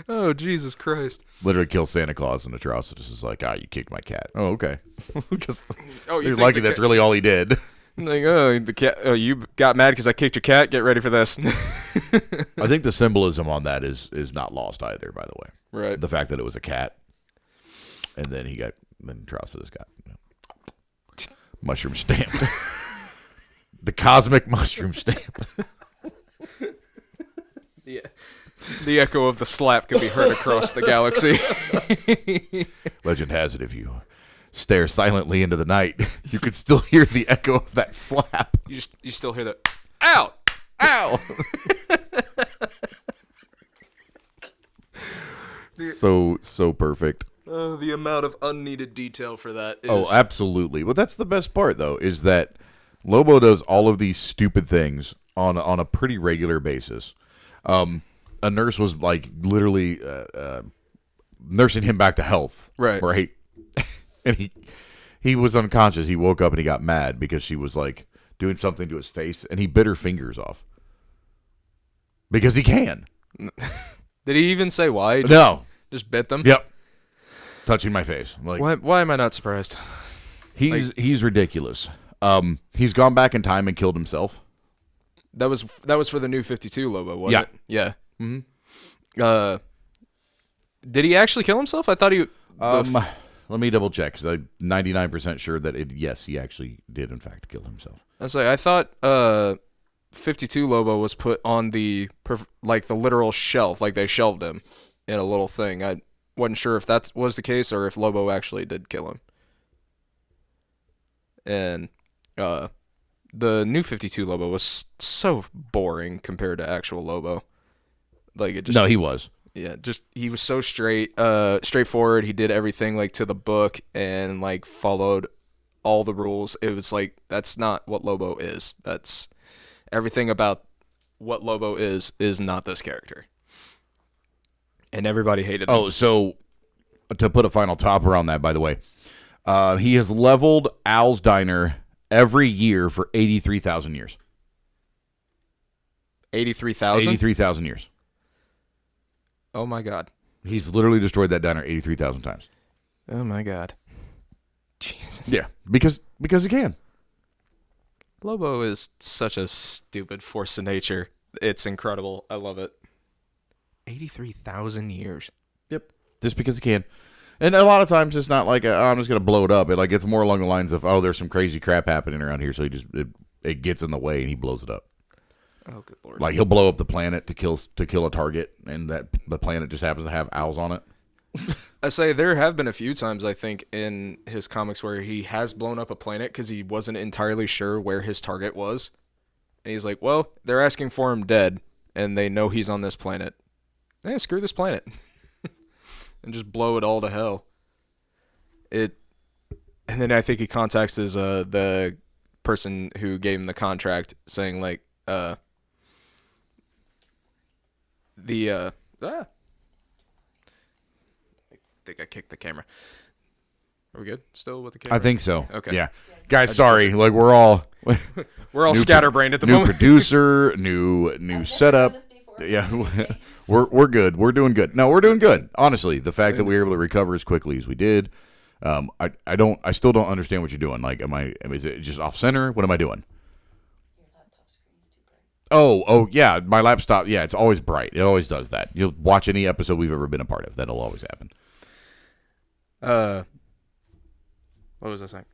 Oh, Jesus Christ. Literally kills Santa Claus, and Atrocitus is like, you kicked my cat. Oh, okay. Just, Oh, he's lucky that's really all he did. Like, the cat. Oh, you got mad because I kicked your cat. Get ready for this. I think the symbolism on that is not lost either, by the way. Right. The fact that it was a cat, and then Atrocitus got mushroom stamped. The cosmic mushroom stamp. Yeah. The echo of the slap can be heard across the galaxy. Legend has it, if you stare silently into the night, you could still hear the echo of that slap. You still hear that. Ow! Ow! So perfect. The amount of unneeded detail for that is... Oh, absolutely. Well, that's the best part, though, is that Lobo does all of these stupid things on a pretty regular basis. A nurse was like literally nursing him back to health. Right. And he was unconscious. He woke up and he got mad because she was like doing something to his face, and he bit her fingers off. Because he can. Did he even say why? Just bit them? Yep. Touching my face. I'm like, Why am I not surprised? he's ridiculous. He's gone back in time and killed himself. That was for the new 52 Lobo, wasn't it? Yeah. Mm-hmm. Did he actually kill himself? I thought he... Let me double check, because I'm 99% sure that yes, he actually did in fact kill himself. I thought 52 Lobo was put on the literal shelf, like they shelved him in a little thing. I wasn't sure if that was the case or if Lobo actually did kill him. And the new 52 Lobo was so boring compared to actual Lobo. Like it just No, he was. Yeah, just he was so straightforward. He did everything like to the book and like followed all the rules. It was like that's not what Lobo is. That's everything about what Lobo is not this character. And everybody hated him. Oh, so to put a final topper on that, by the way, he has leveled Al's Diner every year for 83,000 years. 83,000? 83,000 years. Oh my God. He's literally destroyed that diner 83,000 times. Oh my God. Jesus. Yeah, because he can. Lobo is such a stupid force of nature. It's incredible. I love it. 83,000 years. Yep. Just because he can. And a lot of times it's not like, I'm just going to blow it up. It's more along the lines of, there's some crazy crap happening around here, so it gets in the way and he blows it up. Oh, good lord. Like, he'll blow up the planet to kill a target, and that the planet just happens to have owls on it. I say there have been a few times, I think, in his comics where he has blown up a planet because he wasn't entirely sure where his target was. And he's like, well, they're asking for him dead, and they know he's on this planet. Screw this planet. And just blow it all to hell. And then I think he contacts the person who gave him the contract, saying, like, I think I kicked the camera. Are we good still with the camera? I think so. Okay. Yeah. Guys, sorry. Like, we're all scatterbrained at the new moment. producer, new setup. Yeah. We're good. We're doing good. No, we're doing good. Honestly, the fact that we were able to recover as quickly as we did, I still don't understand what you're doing. Like, is it just off center? What am I doing? Your laptop screen is too bright. Oh, yeah. My laptop, yeah, it's always bright. It always does that. You'll watch any episode we've ever been a part of. That'll always happen. What was I saying?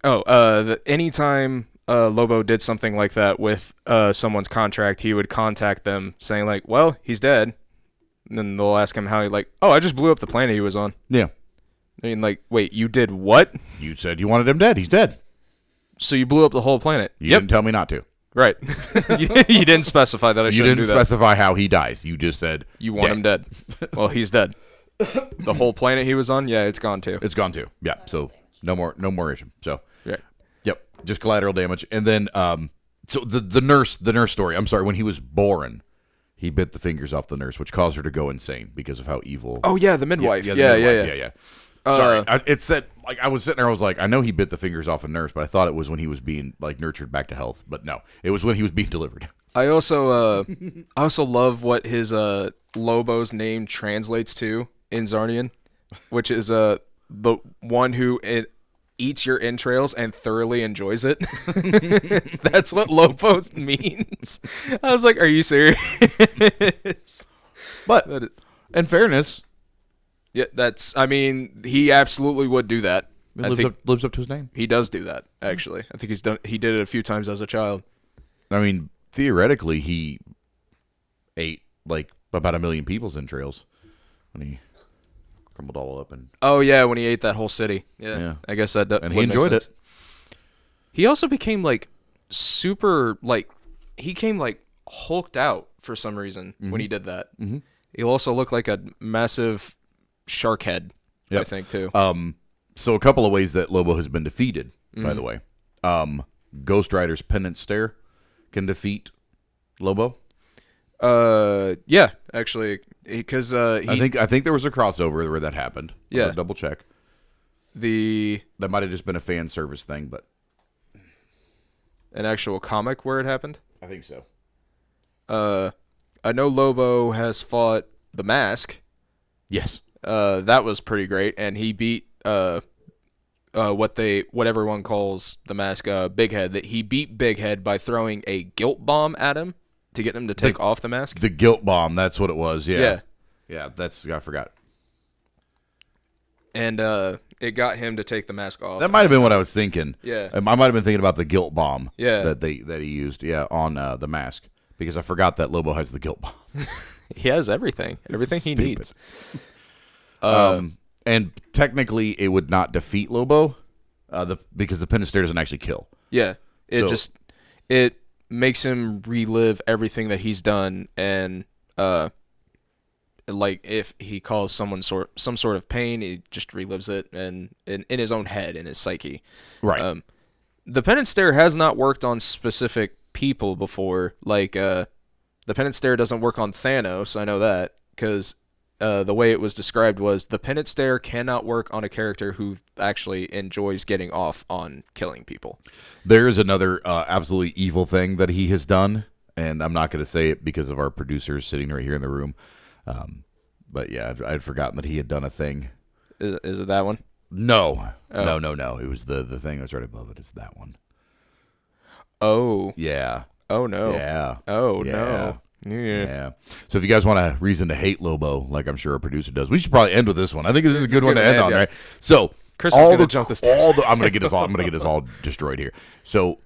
Anytime Lobo did something like that with someone's contract, he would contact them saying, like, well, he's dead. And then they'll ask him how he, like, oh, I just blew up the planet he was on. Yeah. I mean, like, wait, you did what? You said you wanted him dead. He's dead. So you blew up the whole planet? You didn't tell me not to. Right. you didn't specify that I shouldn't do that. You didn't specify how he dies. You just said you want him dead. Well, he's dead. The whole planet he was on, yeah, it's gone too. It's gone too. Yeah. So no more issue. So yeah. Yep. Just collateral damage. And then so the nurse story. I'm sorry. When he was born, he bit the fingers off the nurse, which caused her to go insane because of how evil. Oh yeah, the midwife. Yeah. Sorry, it said, like, I was sitting there. I was like, I know he bit the fingers off a nurse, but I thought it was when he was being, like, nurtured back to health. But no, it was when he was being delivered. I also love what his Lobo's name translates to in Zarnian, which is the one who eats your entrails and thoroughly enjoys it. That's what Lobo means. I was like, are you serious? But in fairness, yeah, I mean, he absolutely would do that. Lives up to his name. He does do that, actually. I think he did it a few times as a child. I mean, theoretically, he ate, like, about 1 million people's entrails when he crumbled all up. Oh, yeah, when he ate that whole city. Yeah. I guess that and he enjoyed it. He also became, like, super, like, he came, like, hulked out for some reason when he did that. Mm-hmm. He also looked like a massive shark head, I think, too. So a couple of ways that Lobo has been defeated, by the way. Ghost Rider's Penance Stare can defeat Lobo. Yeah, actually, because I think there was a crossover where that happened. Yeah, double check. That might have just been a fan service thing, but an actual comic where it happened. I think so. I know Lobo has fought the Mask. Yes. That was pretty great, and he beat what everyone calls the Mask, Big Head. That he beat Big Head by throwing a guilt bomb at him to get him to take off the mask. The guilt bomb, that's what it was. Yeah. I forgot. And it got him to take the mask off. That might have been what I was thinking. Yeah, I might have been thinking about the guilt bomb. Yeah, that he used. Yeah, on the mask, because I forgot that Lobo has the guilt bomb. He has everything he needs. And technically, it would not defeat Lobo, because the Penance Stare doesn't actually kill. Yeah, it makes him relive everything that he's done, and like if he caused some sort of pain, he just relives it, and in his own head, in his psyche. Right. The Penance Stare has not worked on specific people before. Like the Penance Stare doesn't work on Thanos. I know that because the way it was described was the Penance Stare cannot work on a character who actually enjoys getting off on killing people. There is another absolutely evil thing that he has done, and I'm not going to say it because of our producers sitting right here in the room. But yeah, I'd forgotten that he had done a thing. Is it that one? No. Oh. No. It was the thing that's right above it. It's that one. Oh. Yeah. Oh, no. Yeah. Oh, yeah. no. Yeah. So if you guys want a reason to hate Lobo, like I'm sure our producer does, we should probably end with this one. I think this is a good one to end on, right? So Chris is gonna jump this. I'm gonna get us all destroyed here. So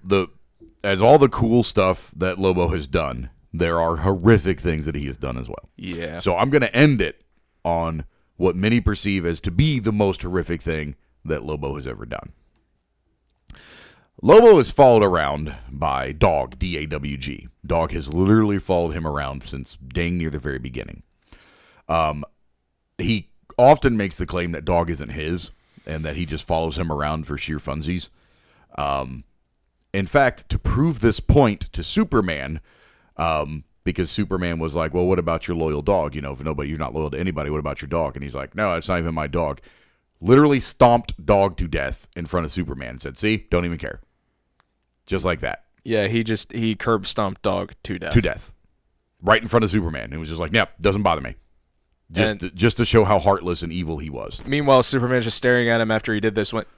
as all the cool stuff that Lobo has done, there are horrific things that he has done as well. Yeah. So I'm gonna end it on what many perceive as to be the most horrific thing that Lobo has ever done. Lobo is followed around by Dog, D-A-W-G. Dog has literally followed him around since dang near the very beginning. He often makes the claim that Dog isn't his and that he just follows him around for sheer funsies. In fact, to prove this point to Superman, because Superman was like, well, what about your loyal dog? You know, if you're not loyal to anybody, what about your dog? And he's like, no, it's not even my dog. Literally stomped Dog to death in front of Superman and said, see, don't even care. Just like that. Yeah, he curb stomped Dog to death. To death. Right in front of Superman. It was just like, yep, doesn't bother me. Just to show how heartless and evil he was. Meanwhile, Superman's just staring at him after he did this, went,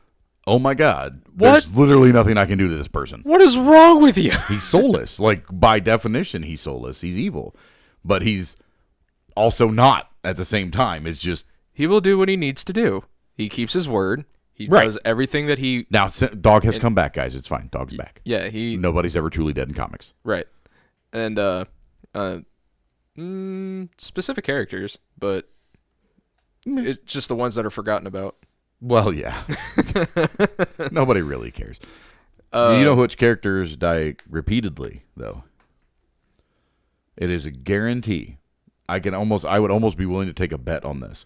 oh my God. What? There's literally nothing I can do to this person. what is wrong with you? He's soulless. Like, by definition, he's soulless. He's evil. But he's also not at the same time. It's just... He will do what he needs to do. He keeps his word. He Right. does everything that he... Now, Dog has come back, guys. It's fine. Dog's back. Yeah, he... Nobody's ever truly dead in comics. Right. And, specific characters, but it's just the ones that are forgotten about. Well, yeah. Nobody really cares. Do you know which characters die repeatedly, though? It is a guarantee. I would almost be willing to take a bet on this.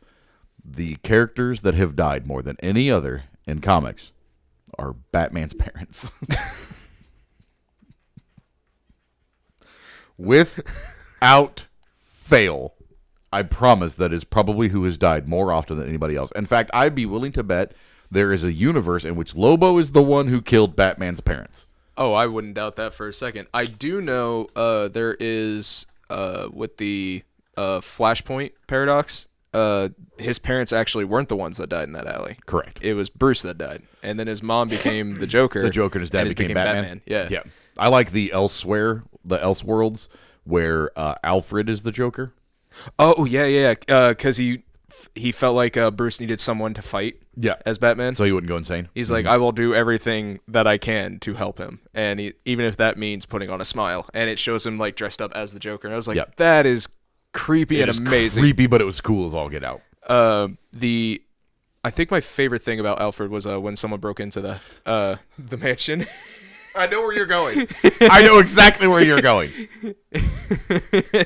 The characters that have died more than any other in comics are Batman's parents. Without fail, I promise that is probably who has died more often than anybody else. In fact, I'd be willing to bet there is a universe in which Lobo is the one who killed Batman's parents. Oh, I wouldn't doubt that for a second. I do know there is, with the Flashpoint paradox, his parents actually weren't the ones that died in that alley. Correct. It was Bruce that died. And then his mom became the Joker. The Joker and his dad became Batman. Yeah. Yeah. I like the Elseworlds, where Alfred is the Joker. Oh, yeah. Because he felt like Bruce needed someone to fight as Batman. So he wouldn't go insane. He's like, I will do everything that I can to help him. And even if that means putting on a smile. And it shows him like dressed up as the Joker. And I was like, that is creepy and amazing. Creepy, but it was cool as all get out. I think my favorite thing about Alfred was when someone broke into the mansion. I know where you're going. I know exactly where you're going.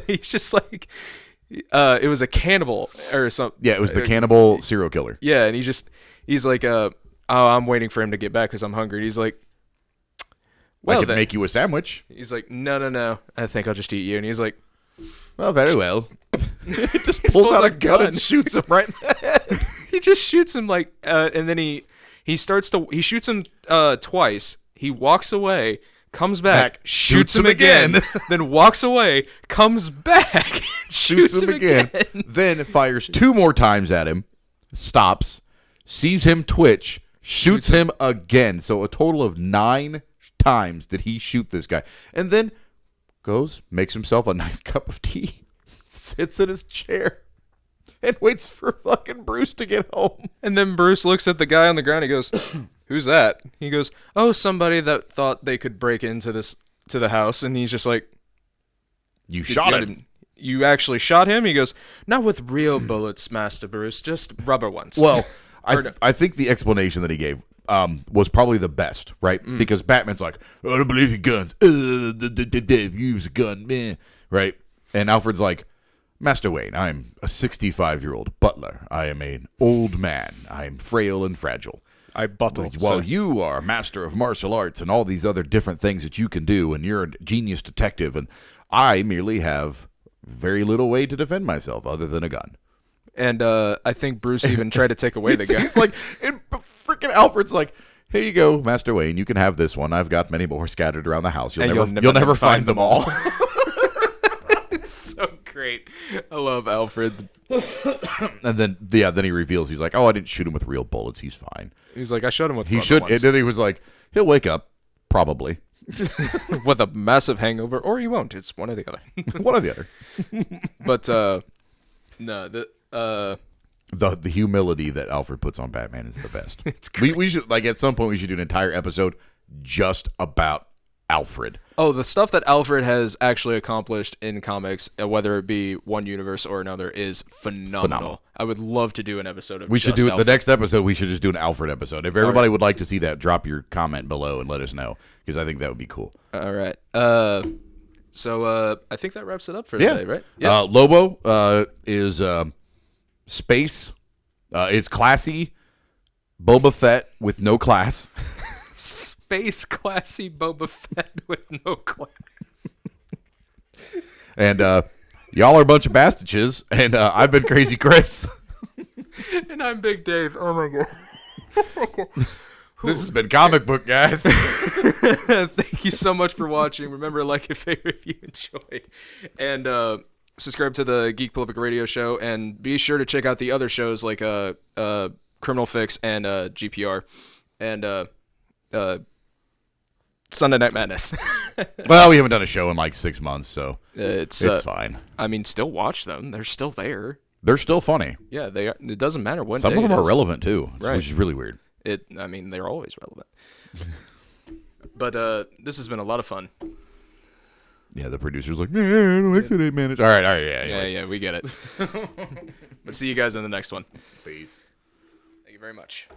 He's just like, it was a cannibal or something. Yeah, it was the cannibal serial killer. Yeah, and he's like, oh, I'm waiting for him to get back because I'm hungry. He's like, well, I could make you a sandwich. He's like, no, I think I'll just eat you. And he's like, well, very well. He just pulls out a gun and shoots him right in the head. He just shoots him like, and then he shoots him twice. He walks away, comes back, shoots him again, then walks away, comes back, shoots him again. Then fires 2 more times at him, stops, sees him twitch, shoots him again. So a total of 9 times did he shoot this guy. And then goes, makes himself a nice cup of tea, sits in his chair, and waits for fucking Bruce to get home. And then Bruce looks at the guy on the ground. He goes, who's that? He goes, oh, somebody that thought they could break into the house. And he's just like, you shot him. You actually shot him? He goes, not with real bullets, Master Bruce, just rubber ones. Well, I think the explanation that he gave was probably the best, right? Because Batman's like, I don't believe in guns. Use a gun, man. Right? And Alfred's like, Master Wayne, I'm a 65-year-old butler. I am an old man. I am frail and fragile. I buttle. While you are a master of martial arts and all these other different things that you can do, and you're a genius detective, and I merely have very little way to defend myself other than a gun. And I think Bruce even tried to take away the gun. It's like, freaking Alfred's like, here you go, Master Wayne. You can have this one. I've got many more scattered around the house. You'll never find them all. It's so great. I love Alfred. And then he reveals, he's like, oh, I didn't shoot him with real bullets. He's fine. He's like, I shot him with He rubber should. ones. And then he was like, he'll wake up, probably. with a massive hangover, or he won't. It's one or the other. One or the other. But no, The humility that Alfred puts on Batman is the best. It's great. We should, like, at some point we should do an entire episode just about Alfred. Oh, the stuff that Alfred has actually accomplished in comics, whether it be one universe or another, is phenomenal. I would love to do an episode of We should just do Alfred. the next episode. We should just do an Alfred episode. If everybody would like to see that, drop your comment below and let us know, because I think that would be cool. All right. So I think that wraps it up for today, right? Lobo is space. Is classy. Boba Fett with no class. Space classy Boba Fett with no class. And y'all are a bunch of bastages. And I've been Crazy Chris. And I'm Big Dave. Oh my god. This has been Comic Book Guys. Thank you so much for watching. Remember, like and favorite if you enjoyed. And subscribe to the Geek Prolific Radio Show. And be sure to check out the other shows like Criminal Fix and GPR. And Sunday Night Madness. Well, we haven't done a show in like 6 months, so it's fine. I mean, still watch them. They're still there. They're still funny. Yeah, they are. It doesn't matter when. Some day of them it are is. relevant too, Right. which is really weird. I mean, they're always relevant. But this has been a lot of fun. Yeah, the producer's like, man, I don't like that 8 minutes. All right, Yeah, we get it. But see you guys in the next one. Peace. Thank you very much.